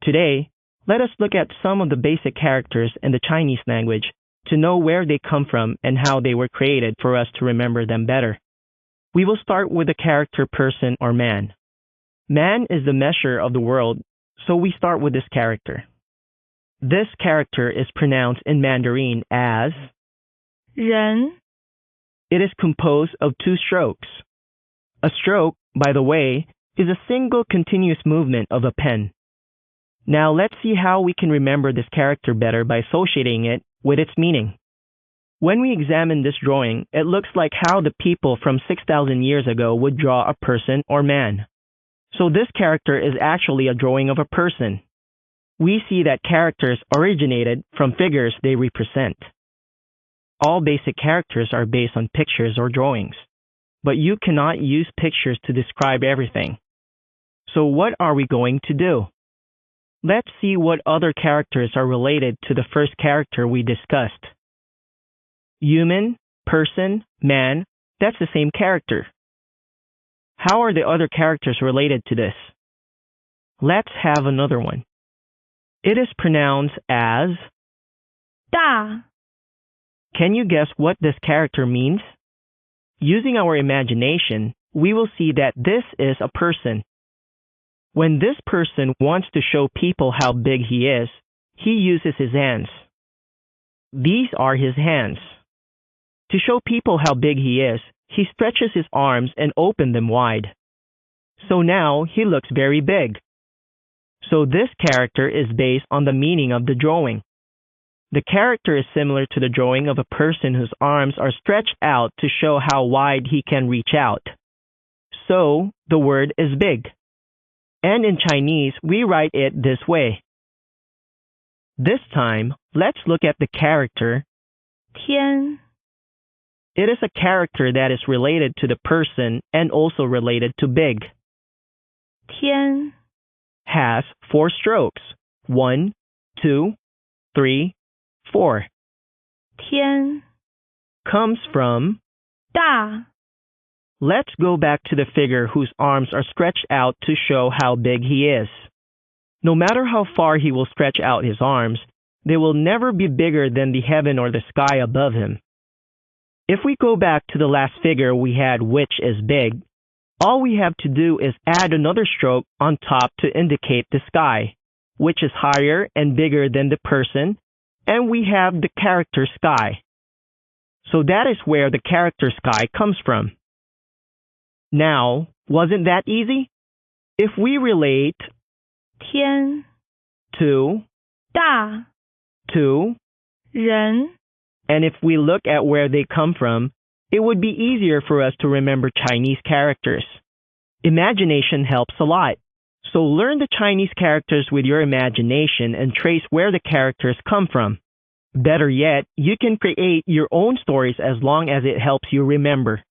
Today, let us look at some of the basic characters in the Chinese language to know where they come from and how they were created for us to remember them better. We will start with the character person or man. Man is the measure of the world, so we start with this character. This character is pronounced in Mandarin as 人 It is composed of two strokes. A stroke, by the way, is a single continuous movement of a pen. Now let's see how we can remember this character better by associating it with its meaning. When we examine this drawing, it looks like how the people from 6,000 years ago would draw a person or man. So this character is actually a drawing of a person. We see that characters originated from figures they represent. All basic characters are based on pictures or drawings, but you cannot use pictures to describe everything. So what are we going to do? Let's see what other characters are related to the first character we discussed. Human, person, man, that's the same character. How are the other characters related to this? Let's have another one. It is pronounced as 大 Can you guess what this character means? Using our imagination, we will see that this is a person. When this person wants to show people how big he is, he uses his hands. These are his hands. To show people how big he is, he stretches his arms and opens them wide. So now he looks very big. So this character is based on the meaning of the drawing. The character is similar to the drawing of a person whose arms are stretched out to show how wide he can reach out. So the word is big. And in Chinese, we write it this way. This time, let's look at the character 天 It is a character that is related to the person and also related to big. 天 Has 4 strokes. 1, 2, 3, 4. 天 Comes from. 大 Let's go back to the figure whose arms are stretched out to show how big he is. No matter how far he will stretch out his arms, they will never be bigger than the heaven or the sky above him. If we go back to the last figure we had, which is big, all we have to do is add another stroke on top to indicate the sky, which is higher and bigger than the person, and we have the character sky. So that is where the character sky comes from. Now, wasn't that easy? If we relate 天 to 大 人 and if we look at where they come from, it would be easier for us to remember Chinese characters. Imagination helps a lot. So learn the Chinese characters with your imagination and trace where the characters come from. Better yet, you can create your own stories as long as it helps you remember.